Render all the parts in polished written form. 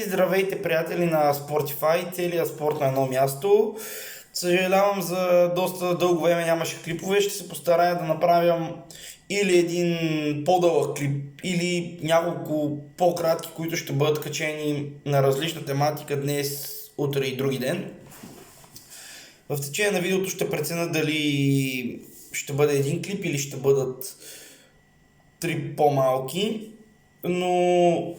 Здравейте, приятели на Spotify, целият спорт на едно място. Съжалявам, за доста дълго време нямаше клипове. Ще се постарая да направям или един по-дълъг клип, или няколко по-кратки, които ще бъдат качени на различна тематика днес, утре и други ден. В течение на видеото ще преценя дали ще бъде един клип или ще бъдат три по-малки, но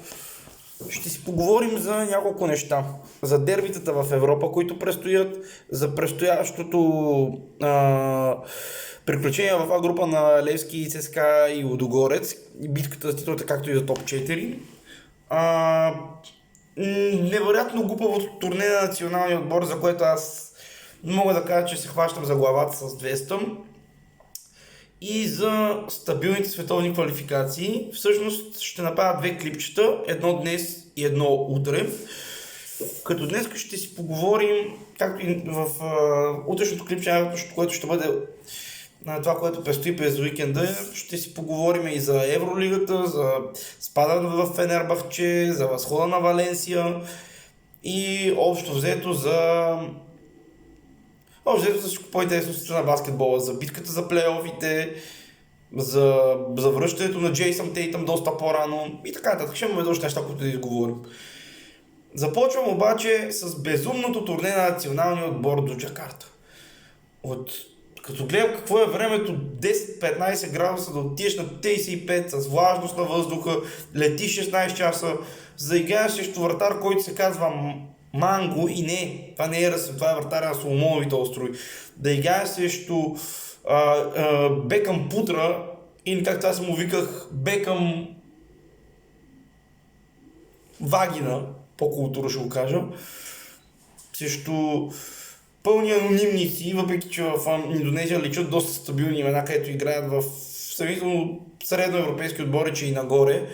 ще си поговорим за няколко неща. За дербитата в Европа, които предстоят, за предстоящото приключение в А група на Левски, ЦСКА и Лудогорец, битката за титлата, както и за топ 4. Невероятно глупавото турне на националния отбор, за което аз мога да кажа, че се хващам за главата с 200. И за стабилните световни квалификации. Всъщност ще направя две клипчета, едно днес и едно утре. Като днес ще си поговорим, както и в утрешното клипче, което ще бъде това, което предстои през уикенда, ще си поговорим и за Евролигата, за спадане в Фенербахче, за възхода на Валенсия и общо взето за всичко по-интересно на баскетбола, за битката за плейофите, за връщането на Джейсън Тейтъм доста по-рано и така нататък. Ще имаме доста неща, които да изговорим. Започвам обаче с безумното турне на националния отбор до Джакарта. Като гледам какво е времето, 10-15 градуса, да отидеш на 35 с влажност на въздуха, летиш 16 часа, за да играеш срещу вратар, който се казва Манго и не, това не е Ръсен, това е вратаря на Соломоновите острови. Да играеш срещу Бекъм Путра, или както аз му виках, Бекъм Вагина, по-култура ще го кажа, срещу пълни анонимници, въпреки че в Индонезия личат доста стабилни имена, където играят в сравнително средноевропейски отбори, че и нагоре.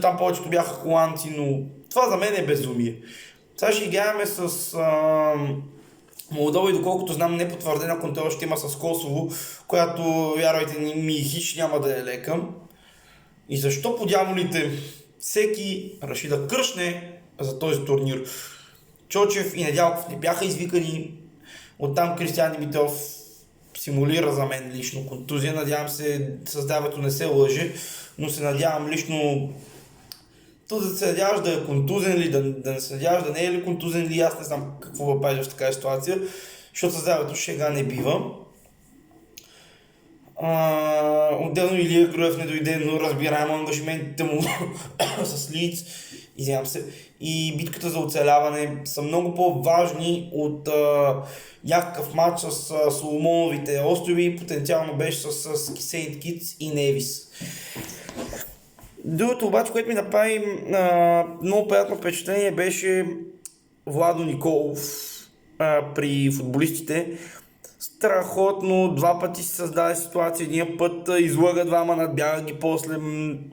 Там повечето бяха холандци, но това за мен е безумие. Сега ще играем с Молдова и доколкото знам непотвърдена контрола ще има с Косово, която, вярвайте ми, хич няма да е лека. И защо по дяволите всеки реши да кръшне за този турнир? Чочев и Недялков не бяха извикани, оттам Кристиян Димитров симулира за мен лично контузия, надявам се създаването не се лъже, но се надявам лично да се надяваш да е контузен или да не се надяваш да не е ли контузен или аз не знам какво да правиш в такава ситуация, защото създаването шега не бива. Отделно Илия Груев не дойде, но разбираем ангажиментите му с Лиц, извинявам се, и битката за оцеляване са много по-важни от някакъв матч с Соломоновите острови, потенциално беше с Сейнт Китс и Невис. Другото обаче, което ми направи много приятно впечатление, беше Владо Николов при футболистите. Страхотно, два пъти се създаде ситуация, един път излъга двама, надбяга ги, после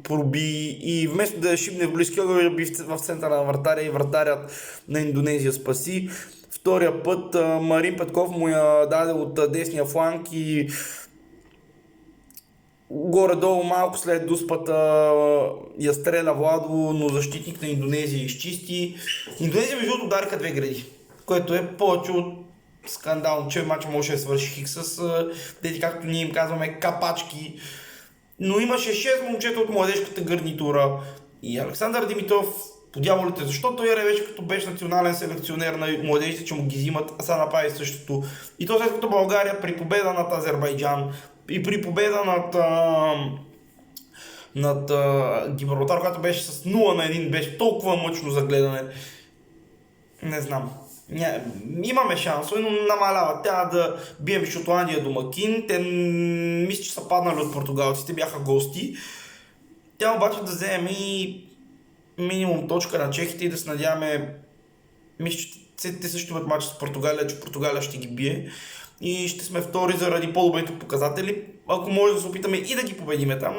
проби и вместо да шибне в близкия ъгъл, би в центъра на вратаря и вратарят на Индонезия спаси. Втория път Марин Петков му я даде от десния фланг и горе-долу малко след дуспата я стреля Владо, но защитник на Индонезия изчисти. Индонезия между другото удариха две гради, което е повече от скандално, че матча може да свърши хик с тези, както ние им казваме, капачки. Но имаше 6 момчета от младежката гарнитура и Александър Димитров по дяволите, защото той ревеше като беше национален селекционер на младежите, че му ги взимат, а сега направи същото. И то след като България при победа над Азербайджан и при победа над Гибралтар, която беше с 0 на 1, беше толкова мъчно за гледане. Не знам. Имаме шансове, но намалява. Трябва да бием Шотландия домакин. Те мисля, че са паднали от португалците, бяха гости. Тя обаче да вземем и минимум точка на чехите и да се надяваме. Мисля, че те също имат матч с Португалия, че Португалия ще ги бие. И ще сме втори заради по-добрите показатели. Ако може да се опитаме и да ги победиме там,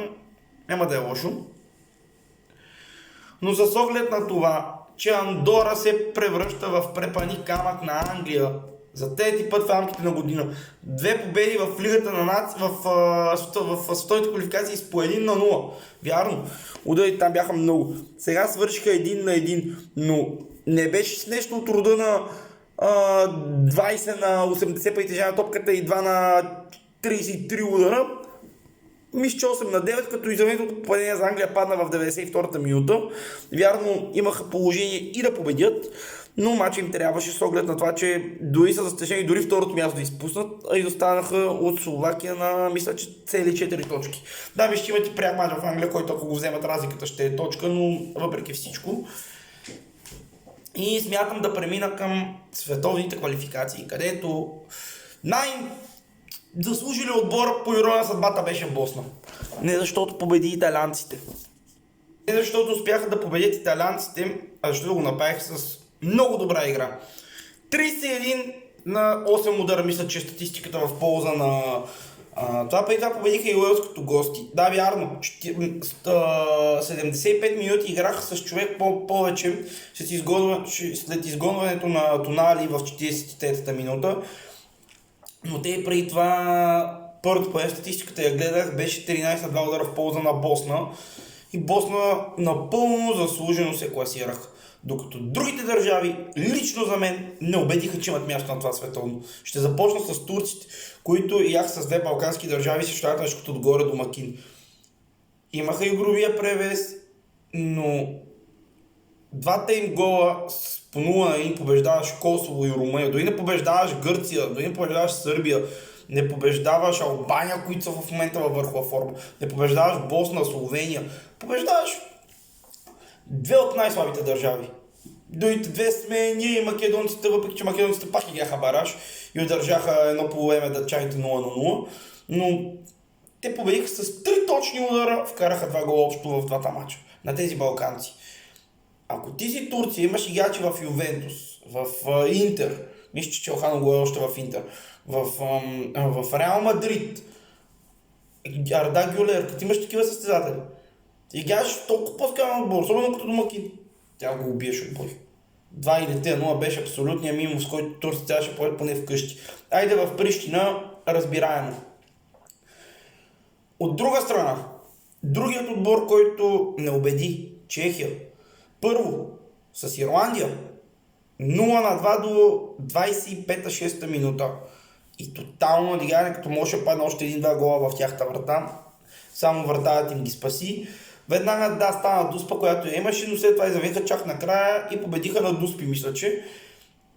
няма да е лошо. Но с оглед на това, че Андора се превръща в препани камък на Англия За трети път в рамките на година. 2 победи в Лигата на наци, в световните квалификации с по 1-0. Вярно. Ударите там бяха много. Сега свършиха 1-1, но не беше с нещо от рода на 20 на 80 притежава топката и 2 на 33 удара. Мисля, че 8 на 9, като изравнителното попадение за Англия падна в 92-та минута. Вярно, имаха положение и да победят, но матч им трябваше с оглед на това, че дори са застрашени, дори второто място да изпуснат, а изостанаха от Словакия на, мисля, че цели 4 точки. Да, ще имат и пряк матч в Англия, който ако го вземат разликата ще е точка, но въпреки всичко. И смятам да премина към световните квалификации, където заслужили отбора по ирония на съдбата беше Босна. Не защото победи италианците. Не защото успяха да победят италианците, а защото го направиха с много добра игра. 31 на 8 удара, мисля, че статистиката в полза на това. Преди това победиха и Уелското гости. Да, вярно. 75 минути играха с човек повече след изгонването на Тонали в 43-та минута. Но те преди това, първото поне статистиката я гледах, беше 13 на 2 удара в полза на Босна. И Босна напълно заслужено се класираха. Докато другите държави, лично за мен, не убедиха, че имат място на това световно. Ще започна с турците, които яха с 2 балкански държави, се щатят нещо отгоре домакин. Имаха игровия превес, но двата им гола с по 0-1 побеждаваш Косово и Румъния, дори не побеждаваш Гърция, дори не побеждаваш Сърбия, не побеждаваш Албания, които са в момента във върхова форма, не побеждаваш Босна, Словения, побеждаваш 2 от най-слабите държави. Другите 2 сме ние и македонците, въпреки че македонците пак ги бяха бараж и удържаха едно по време датчаните 0-0, но те победиха с 3 точни удара, вкараха 2 гола общо в двата мача на тези балканци. Ако ти си Турция, имаш играчи в Ювентус, в Интер, мисля, че Челхано го е още в Интер, в Реал Мадрид, Арда Гюлер, като имаш такива състезатели, ти играеш толкова по-скален отбор, особено като домакин, тя го убиеш отбор. 2 или 3-0 беше абсолютния минимум, с който Турция трябваше поет поне вкъщи. Айде в Прищина, разбираемо. От друга страна, другият отбор, който не убеди, Чехия. Първо, с Ирландия, 0 на 2 до 25-6 минута. И тотално надигане, като може да падне още 1-2 гола в тяхта врата. Само вратата им ги спаси. Веднага стана Дуспа, която я имаше, но след това изявиха чак накрая и победиха на Дуспи, мисля, че.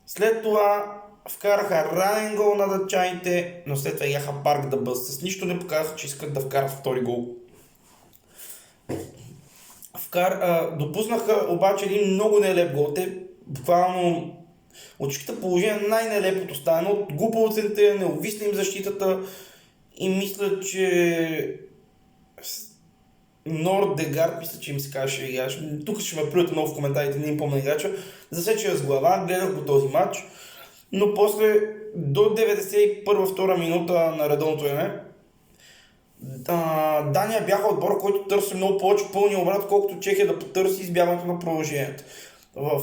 След това вкараха ранен гол на датчаните, но след това яха парк да бъс. С нищо не показаха, че искат да вкарат втори гол. Допуснаха обаче един много нелеп гол. Те буквално очихта положение най-нелепото стане. От глупаво центриране, увисна им защитата и мисля, че Нордегард, мисля, че им се казваше играч. Тук ще ме плюете много в коментарите, не им помня играча. Засече с глава, гледах го този матч, но после до 91-2 минута на редовното време Дания бяха отбор, който търси много повече пълния обрат, колкото Чехия да потърси избягването на продължението. В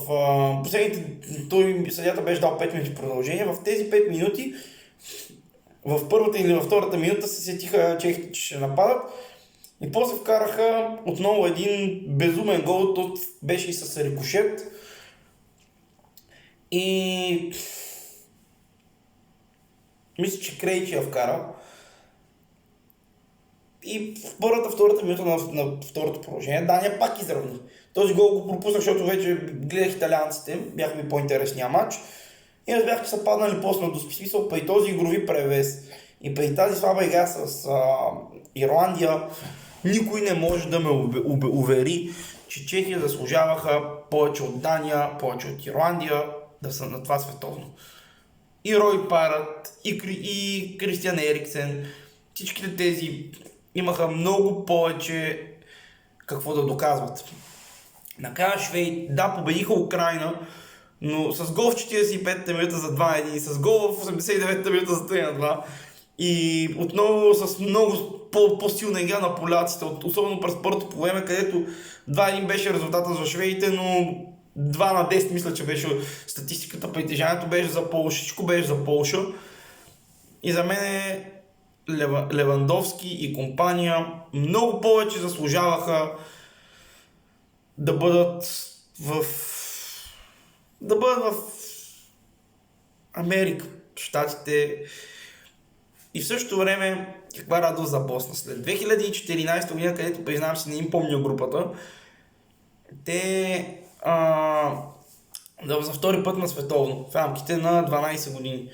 последните съдията беше дал 5 минути продължение. В тези 5 минути, в първата или във втората минута се сетиха чехите, че ще нападат. И после вкараха отново един безумен гол, то беше и с рикошет. И мисля, че Крейчи я вкара. И в втората минута на второто положение Дания пак изравни. Този гол го пропуснах, защото вече гледах италианците, бяха ми по-интересния матч. И разбрах, че са паднали после до смисъл при този игрови превес и при тази слаба игра с Ирландия, никой не може да ме увери, че Чехия заслужаваха повече от Дания, повече от Ирландия да са на това световно. И Рой Парат, и Кристиан Ериксен, всичките тези имаха много повече какво да доказват. Накрая Швейц, да, победиха Украйна, но с гол в 45-та минута за 2-1, с гол в 89-та минута за 3-2 и отново с много по-силна игра на поляците, особено през първото по време, където 2-1 беше резултата за шведите, но 2 на 10 мисля, че беше статистиката, притежанието беше за Полша, всичко беше за Полша. И за мен Левандовски и компания много повече заслужаваха да бъдат в Америка, Щатите. И в същото време, каква радост за Босна. След 2014 година, където признавам си, не им помня групата, те за втори път на световно, в рамките на 12 години.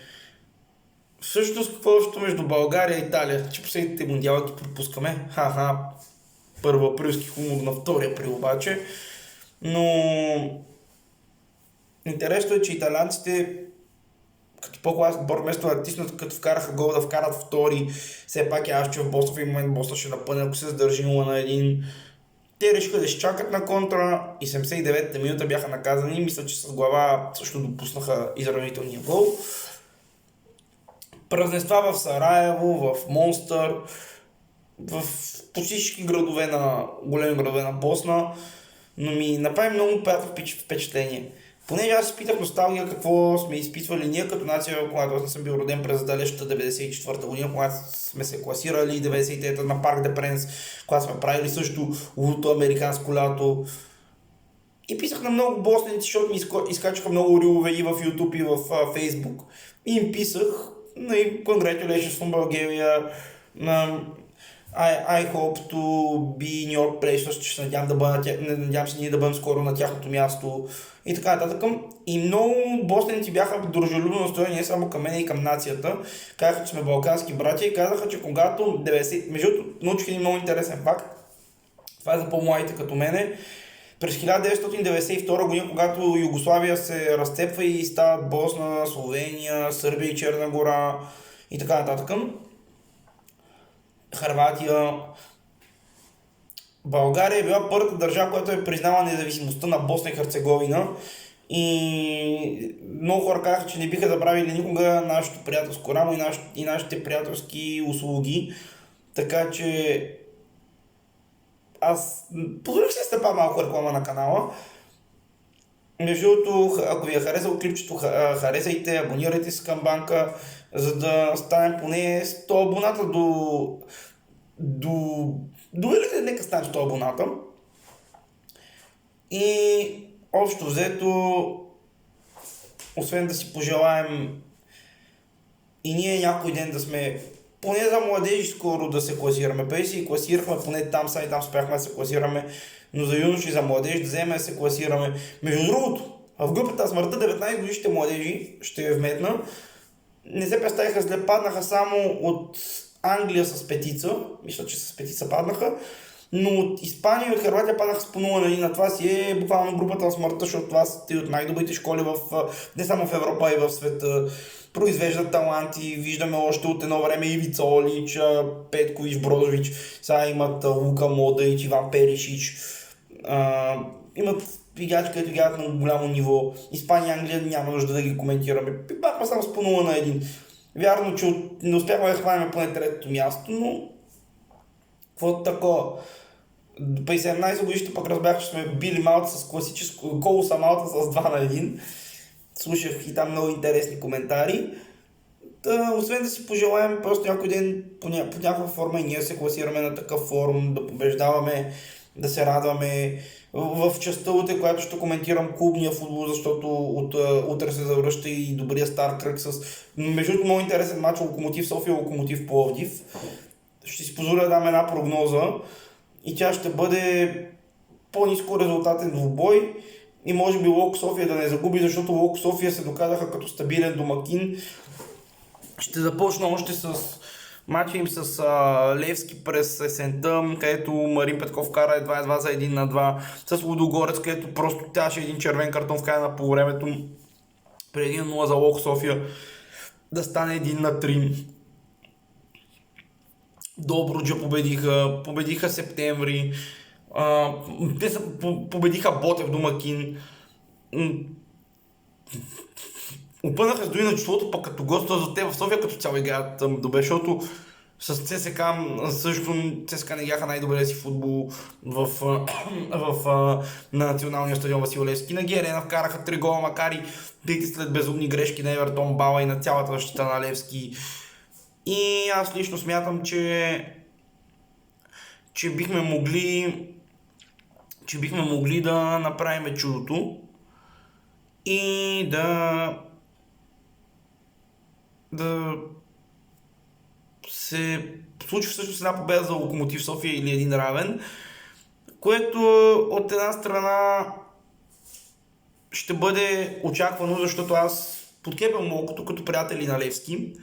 Всъщност, какво общо между България и Италия? Че последните мундиала ги пропускаме. Ха-ха, първо априлски хумор на 2 април обаче. Но интересно е, че италианците като по-класен отбор, вместо да тиснат, като вкараха гол, да вкарат втори. Все пак аз, че в Босна в един момент Босна ще напъне, ако се задържи 0-1. Те решиха да изчакат на контра и 79-та минута бяха наказани. Мисля, че с глава също допуснаха изравнителния гол. Празненства в Сараево, в Монстър, в почти всички градове големи градове на Босна, но ми направи много приятно впечатление. Понеже аз изпитах носталгия какво сме изпитвали ние като нация, когато аз не съм бил роден през далечната 94-та година, когато сме се класирали 93-та на Парк де Пренс, когато сме правили също луто американско лято. И писах на много босненици, защото ми изкачаха много рилове и в YouTube и в Facebook. И им писах, congratulations from Bulgaria, I hope to be in your place, защото ще надявам се ние да бъдем скоро на тяхното място и така нататък. И много босненици бяха дружелюбно настроени не само към мен и към нацията. Казаха, че сме балкански братя и казаха, че когато 90... Между научих един много интересен факт. Това е за по-младите като мене. През 1992 година, когато Югославия се разцепва и стават Босна, Словения, Сърбия и Черна гора и така нататък, Хърватия, България е била първата държава, която е признала независимостта на Босна и Херцеговина и много хора казаха, че не биха забравили никога нашето приятелско рамо и нашите приятелски услуги, така че аз позволих се стъпа малко реклама на канала. Между другото, ако ви е харесало клипчето, харесайте, абонирайте се към банка, за да станем поне 100 абоната до великите, нека станем 100 абоната. И общо взето, освен да си пожелаем и ние някой ден да сме поне за младежи скоро да се класираме. Преди си класирахме, поне там са и там спяхме да се класираме, но за юноши и за младежи да вземем да се класираме. Между другото, в групата Смъртта 19 годишните младежи, ще ви вметна, не се представиха зле, паднаха само от Англия с петица, мисля, че с петица паднаха, но от Испания и от Хърватия паднаха с по 0 на това си е буквално групата на смъртта, защото това са от най-добрите школи не само в Европа, а и в света. Произвеждат таланти, виждаме още от едно време Ивица Олич, Петкович, Брозович, сега имат Лука Модрич, Иван Перишич, имат играчи, които играят на голямо ниво. Испания и Англия няма нужда да ги коментираме. Бахме само с по 0 на 1. Вярно, че не успяхме да хванем поне третото място, но какво такова? При 17 годишите пък разбрах, че сме били Малта с класическо Колоса Малта с 2 на 1. Слушах и там много интересни коментари. Освен да си пожелаем просто някой ден по някаква форма и ние се класираме на такъв форум, да побеждаваме, да се радваме. В частта утре, която ще коментирам клубния футбол, защото утре се завръща и добрия стар кръг с между другото много интересен матч Локомотив София, Локомотив Пловдив. Ще си позволя да дам една прогноза и тя ще бъде по-ниско резултатен двубой и може би Лок София да не загуби, защото Лок София се доказаха като стабилен домакин. Ще започна още с матча им с Левски през есента, където Марин Петков кара 2-2 за 1-2, с Лудогорец, където просто трябваше един червен картон в края на полувремето преди 1-0 за Лок София да стане 1-3. Добруджа победиха Септември, те победиха Ботев домакин. Опънаха с дори на числото, пък като госта за те в София като цяло играят добре, защото С ЦСКА също ЦСКА не бяха най-добре си футбол на националния стадион Васил Левски. На Герена вкараха 3 гола, макар и дейте след безумни грешки на Евертон, Бала и на цялата защита на Левски. И аз лично смятам, че бихме могли да направим чудото и да се случи всъщност една победа за Локомотив София или един равен, което от една страна ще бъде очаквано, защото аз подкрепям Локото като приятели на Левски,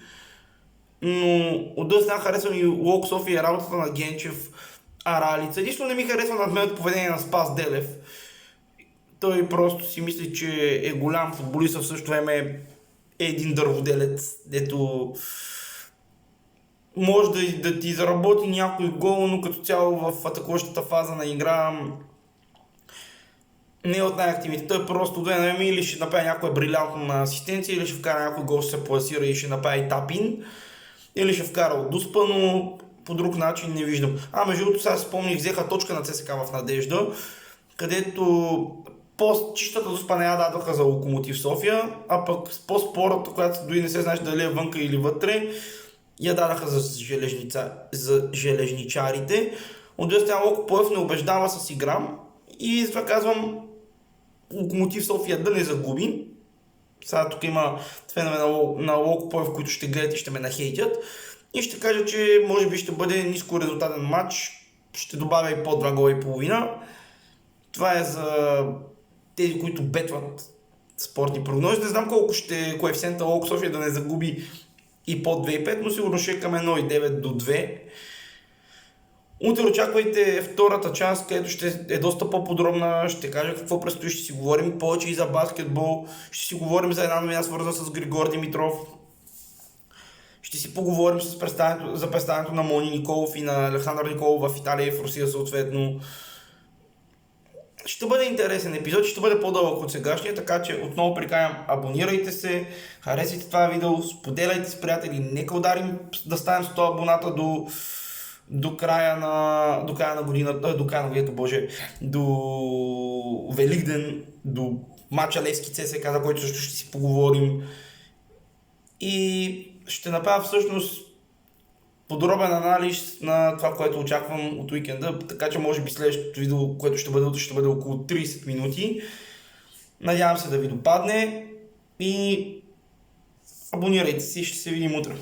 но от друга страна харесвам и Лок София, работата на Генчев, Аралица. Единствено не ми харесва надменното поведение на Спас Делев. Той просто си мисли, че е голям футболист, а в същото време е един дърводелец, дето може да ти заработи някой гол, но като цяло в атакуващата фаза на игра не е от най-активните. Той просто до една или ще направи някоя брилянтна асистенция, или ще вкара някой гол, ще се пласира и ще направи тапин, или ще вкара от дуспа, но по друг начин не виждам. Между другото, сега спомних, взеха точка на ЦСКА в Надежда, където чистата дуспа не я дадоха за Локомотив София, а пък по-спората, която дори не се знаеш дали е вънка или вътре, я дадаха за железничарите. От друга страна Локоплев не убеждава с игра и затова казвам Локомотив София да не загуби. Сега тук има фенове на Локоплев, които ще гледат и ще ме нахейтят. И ще кажа, че може би ще бъде ниско резултатен матч. Ще добавя и по 2 гола и половина. Това е за тези, които бетват спортни прогнози. Не знам колко ще е коефициента Лок София да не загуби и под 2,5, но сигурно ще е към 1,9 до 2. Утре очаквайте втората част, където ще е доста по-подробна. Ще кажа какво предстои, ще си говорим повече и за баскетбол. Ще си говорим за една новина, свързана с Григор Димитров. Ще си поговорим за представянето на Мони Николов и на Александър Николов в Италия и в Русия съответно. Ще бъде интересен епизод, ще бъде по-дълъг от сегашния, така че отново приканям, абонирайте се, харесайте това видео, споделяйте с приятели, нека ударим да станем 100 абоната до края на годината, до Великден, до мача Левски ЦСКА, за който също ще си поговорим. И ще направя всъщност подробен анализ на това, което очаквам от уикенда, така че може би следващото видео, което ще бъде около 30 минути. Надявам се да ви допадне и абонирайте се, ще се видим утре.